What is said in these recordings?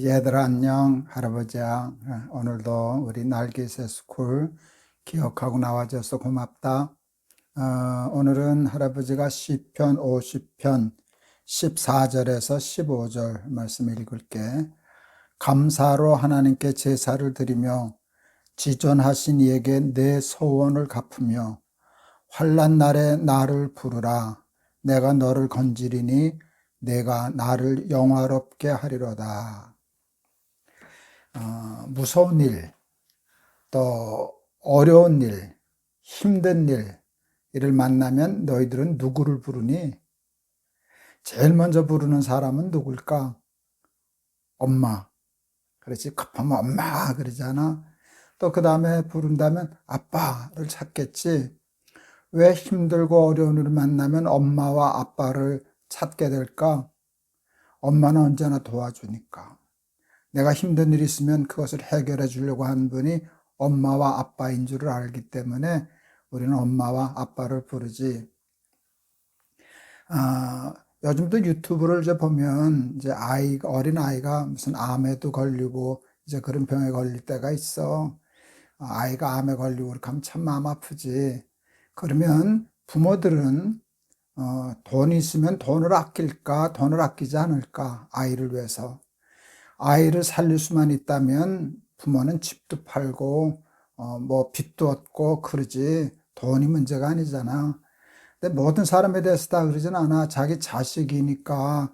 얘들아 안녕. 할아버지야. 오늘도 우리 날개새 스쿨 기억하고 나와줘서 고맙다. 오늘은 할아버지가 시편 50편 14절에서 15절 말씀 읽을게. 감사로 하나님께 제사를 드리며 지존하신 이에게 내 소원을 갚으며 환난 날에 나를 부르라. 내가 너를 건지리니 내가 나를 영화롭게 하리로다. 무서운 일, 또 어려운 일, 힘든 일을 만나면 너희들은 누구를 부르니? 제일 먼저 부르는 사람은 누굴까? 엄마. 그렇지. 급하면 엄마 그러잖아. 또 그 다음에 부른다면 아빠를 찾겠지. 왜 힘들고 어려운 일을 만나면 엄마와 아빠를 찾게 될까? 엄마는 언제나 도와주니까. 내가 힘든 일이 있으면 그것을 해결해 주려고 하는 분이 엄마와 아빠인 줄을 알기 때문에 우리는 엄마와 아빠를 부르지. 요즘도 유튜브를 이제 보면 이제 어린 아이가 무슨 암에도 걸리고 이제 그런 병에 걸릴 때가 있어. 아이가 암에 걸리고 그렇게 하면 참 마음 아프지. 그러면 부모들은 돈이 있으면 돈을 아낄까, 돈을 아끼지 않을까, 아이를 위해서. 아이를 살릴 수만 있다면 부모는 집도 팔고 뭐 빚도 얻고 그러지 돈이 문제가 아니잖아. 근데 모든 사람에 대해서 다 그러진 않아. 자기 자식이니까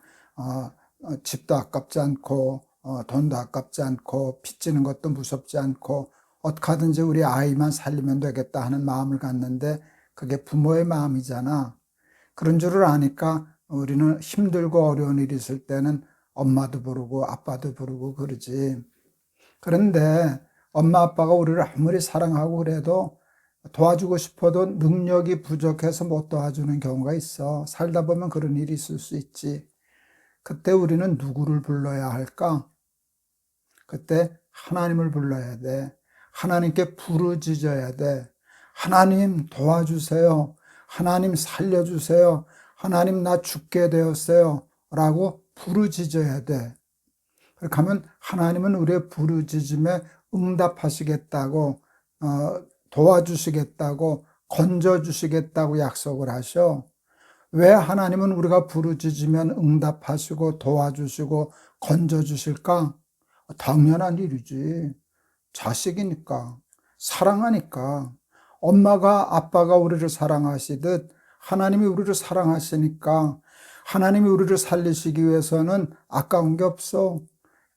집도 아깝지 않고 돈도 아깝지 않고 빚지는 것도 무섭지 않고 어떻게 하든지 우리 아이만 살리면 되겠다 하는 마음을 갖는데 그게 부모의 마음이잖아. 그런 줄을 아니까 우리는 힘들고 어려운 일이 있을 때는 엄마도 부르고 아빠도 부르고 그러지. 그런데 엄마 아빠가 우리를 아무리 사랑하고 그래도 도와주고 싶어도 능력이 부족해서 못 도와주는 경우가 있어. 살다 보면 그런 일이 있을 수 있지. 그때 우리는 누구를 불러야 할까? 그때 하나님을 불러야 돼. 하나님께 부르짖어야 돼. 하나님 도와주세요. 하나님 살려주세요. 하나님 나 죽게 되었어요. 라고 부르짖어야 돼. 그렇게 하면 하나님은 우리의 부르짖음에 응답하시겠다고 도와주시겠다고 건져주시겠다고 약속을 하셔. 왜 하나님은 우리가 부르짖으면 응답하시고 도와주시고 건져주실까? 당연한 일이지. 자식이니까, 사랑하니까. 엄마가 아빠가 우리를 사랑하시듯 하나님이 우리를 사랑하시니까 하나님이 우리를 살리시기 위해서는 아까운 게 없어.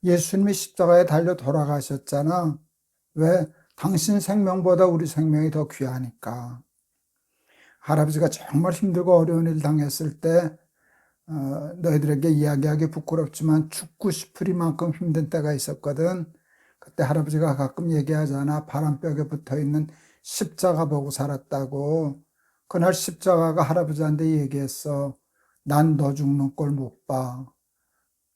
예수님이 십자가에 달려 돌아가셨잖아. 왜? 당신 생명보다 우리 생명이 더 귀하니까. 할아버지가 정말 힘들고 어려운 일 당했을 때 너희들에게 이야기하기 부끄럽지만 죽고 싶으리만큼 힘든 때가 있었거든. 그때 할아버지가 가끔 얘기하잖아. 바람벽에 붙어있는 십자가 보고 살았다고. 그날 십자가가 할아버지한테 얘기했어. 난 너 죽는 꼴 못 봐.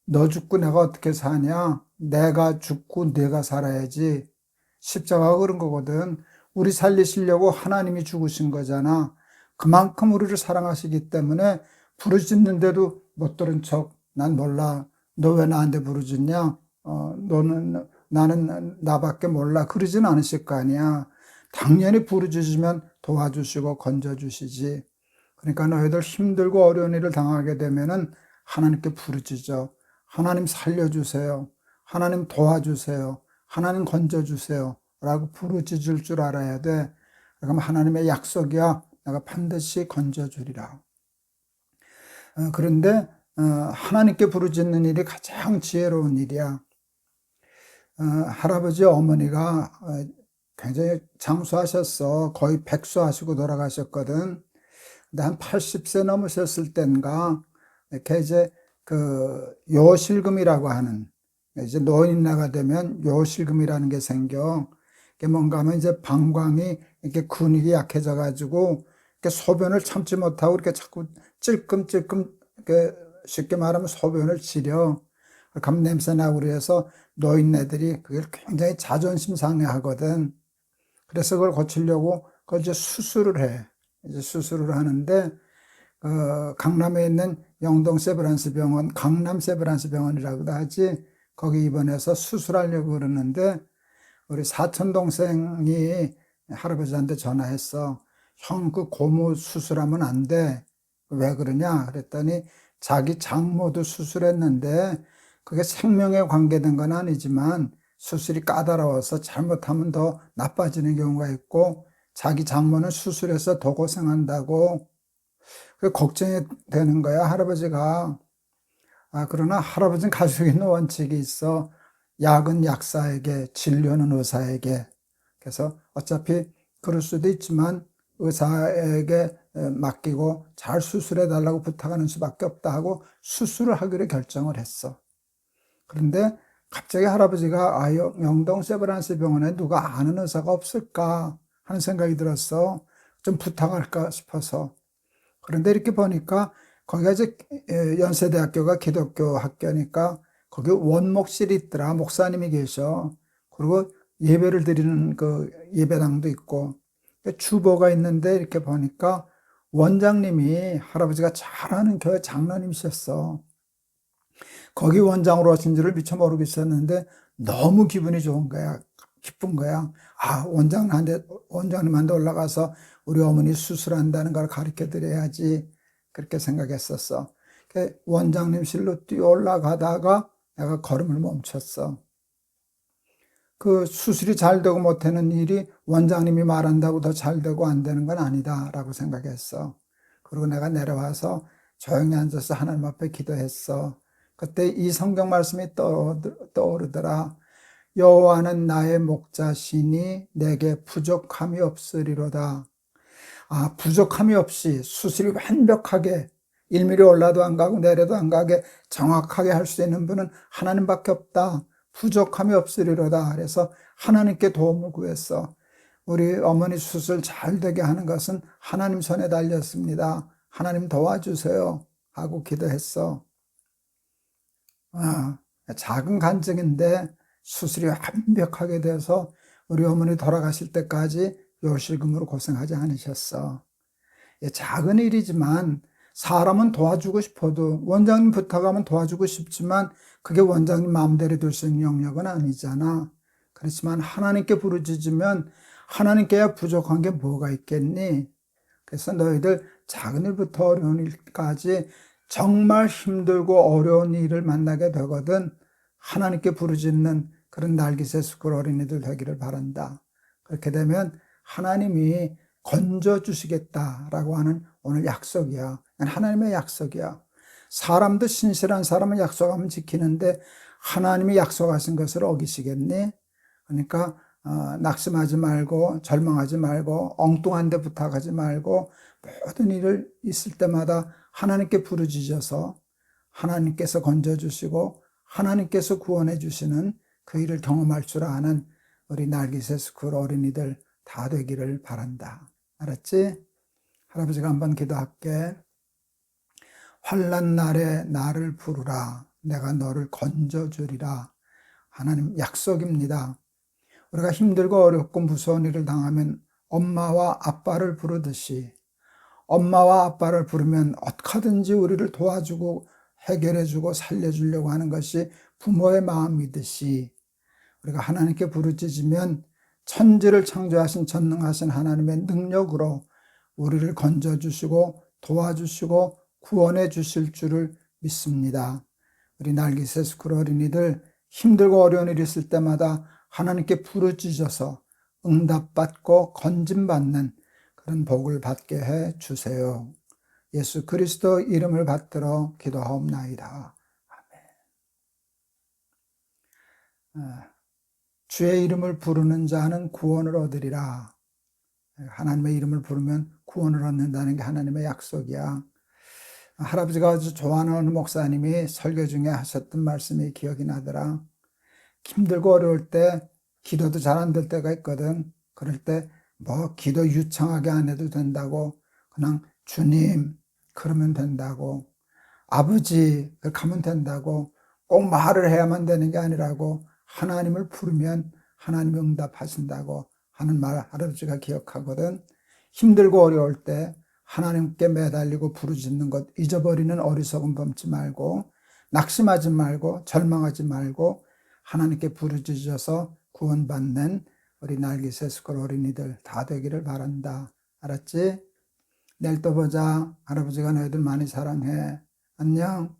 너 죽고 내가 어떻게 사냐? 내가 죽고 내가 살아야지. 십자가가 그런 거거든. 우리 살리시려고 하나님이 죽으신 거잖아. 그만큼 우리를 사랑하시기 때문에 부르짖는데도 못 들은 척, 난 몰라. 너 왜 나한테 부르짖냐? 나는 나밖에 몰라. 그러진 않으실 거 아니야. 당연히 부르짖으면 도와주시고 건져주시지. 그러니까 너희들 힘들고 어려운 일을 당하게 되면은 하나님께 부르짖어. 하나님 살려주세요. 하나님 도와주세요. 하나님 건져주세요. 라고 부르짖을 줄 알아야 돼. 그럼 하나님의 약속이야. 내가 반드시 건져주리라. 그런데 하나님께 부르짖는 일이 가장 지혜로운 일이야. 할아버지 어머니가 굉장히 장수하셨어. 거의 백수하시고 돌아가셨거든. 근데 한 80세 넘으셨을 땐가 이렇게 이제 그 요실금이라고 하는, 이제 노인네가 되면 요실금이라는 게 생겨. 이게 뭔가 하면 이제 방광이 이렇게 근육이 약해져 가지고 이렇게 소변을 참지 못하고 이렇게 자꾸 찔끔찔끔 이렇게 쉽게 말하면 소변을 지려. 그럼 냄새 나고 그래서 노인네들이 그걸 굉장히 자존심 상해하거든. 그래서 그걸 고치려고 그걸 이제 수술을 해. 이제 수술을 하는데 강남에 있는 영동 세브란스 병원, 강남 세브란스 병원이라고도 하지. 거기 입원해서 수술하려고 그러는데 우리 사촌 동생이 할아버지한테 전화했어. 형, 그 고무 수술하면 안 돼. 왜 그러냐? 그랬더니 자기 장모도 수술했는데 그게 생명에 관계된 건 아니지만 수술이 까다로워서 잘못하면 더 나빠지는 경우가 있고 자기 장모는 수술해서 더 고생한다고 그 걱정이 되는 거야, 할아버지가. 그러나 할아버지는 가지고 있는 원칙이 있어. 약은 약사에게, 진료는 의사에게. 그래서 어차피 그럴 수도 있지만 의사에게 맡기고 잘 수술해 달라고 부탁하는 수밖에 없다 하고 수술을 하기로 결정을 했어. 그런데 갑자기 할아버지가 영동 세브란스 병원에 누가 아는 의사가 없을까 하는 생각이 들었어. 좀 부탁할까 싶어서. 그런데 이렇게 보니까 거기가 이제 연세대학교가 기독교 학교니까 거기 원목실이 있더라. 목사님이 계셔. 그리고 예배를 드리는 그 예배당도 있고 주보가 있는데 이렇게 보니까 원장님이 할아버지가 잘 아는 교회 장로님이셨어. 거기 원장으로 하신 줄을 미처 모르고 있었는데 너무 기분이 좋은 거야. 기쁜 거야. 원장님한테 올라가서 우리 어머니 수술한다는 걸 가르쳐 드려야지. 그렇게 생각했었어. 원장님실로 뛰어 올라가다가 내가 걸음을 멈췄어. 그 수술이 잘 되고 못하는 일이 원장님이 말한다고 더 잘 되고 안 되는 건 아니다라고 생각했어. 그리고 내가 내려와서 조용히 앉아서 하나님 앞에 기도했어. 그때 이 성경 말씀이 떠오르더라. 여호와는 나의 목자시니 내게 부족함이 없으리로다. 부족함이 없이 수술이 완벽하게 1mm 올라도 안 가고 내려도 안 가게 정확하게 할 수 있는 분은 하나님밖에 없다. 부족함이 없으리로다. 그래서 하나님께 도움을 구했어. 우리 어머니 수술 잘 되게 하는 것은 하나님 손에 달렸습니다. 하나님 도와주세요 하고 기도했어. 작은 간증인데 수술이 완벽하게 돼서 우리 어머니 돌아가실 때까지 요실금으로 고생하지 않으셨어. 작은 일이지만 사람은 도와주고 싶어도 원장님 부탁하면 도와주고 싶지만 그게 원장님 마음대로 될 수 있는 영역은 아니잖아. 그렇지만 하나님께 부르짖으면 하나님께야 부족한 게 뭐가 있겠니? 그래서 너희들 작은 일부터 어려운 일까지 정말 힘들고 어려운 일을 만나게 되거든 하나님께 부르짖는 그런 날기새수kur 어린이들 되기를 바란다. 그렇게 되면 하나님이 건져주시겠다라고 하는 오늘 약속이야. 하나님의 약속이야. 사람도 신실한 사람은 약속하면 지키는데 하나님이 약속하신 것을 어기시겠니? 그러니까 낙심하지 말고 절망하지 말고 엉뚱한 데 부탁하지 말고 모든 일을 있을 때마다 하나님께 부르짖어서 하나님께서 건져주시고 하나님께서 구원해 주시는 그 일을 경험할 줄 아는 우리 날기새수kur 어린이들 다 되기를 바란다. 알았지? 할아버지가 한번 기도할게. 환난 날에 나를 부르라. 내가 너를 건져주리라. 하나님 약속입니다. 우리가 힘들고 어렵고 무서운 일을 당하면 엄마와 아빠를 부르듯이 엄마와 아빠를 부르면 어떻게든지 우리를 도와주고 해결해주고 살려주려고 하는 것이 부모의 마음이듯이 우리가 하나님께 부르짖으면 천지를 창조하신 전능하신 하나님의 능력으로 우리를 건져주시고 도와주시고 구원해 주실 줄을 믿습니다. 우리 날기새수kur 어린이들 힘들고 어려운 일이 있을 때마다 하나님께 부르짖어서 응답받고 건짐받는 그런 복을 받게 해 주세요. 예수 그리스도 이름을 받들어 기도하옵나이다. 아멘. 주의 이름을 부르는 자는 구원을 얻으리라. 하나님의 이름을 부르면 구원을 얻는다는 게 하나님의 약속이야. 할아버지가 아주 좋아하는 목사님이 설교 중에 하셨던 말씀이 기억이 나더라. 힘들고 어려울 때 기도도 잘 안 될 때가 있거든. 그럴 때 뭐 기도 유창하게 안 해도 된다고 그냥 주님 그러면 된다고 아버지 그렇게 하면 된다고 꼭 말을 해야만 되는 게 아니라고 하나님을 부르면 하나님이 응답하신다고 하는 말 할아버지가 기억하거든. 힘들고 어려울 때 하나님께 매달리고 부르짖는 것 잊어버리는 어리석음 범치 말고 낙심하지 말고 절망하지 말고 하나님께 부르짖어서 구원받는 우리 날개새스쿨 어린이들 다 되기를 바란다. 알았지? 내일 또 보자. 할아버지가 너희들 많이 사랑해. 안녕.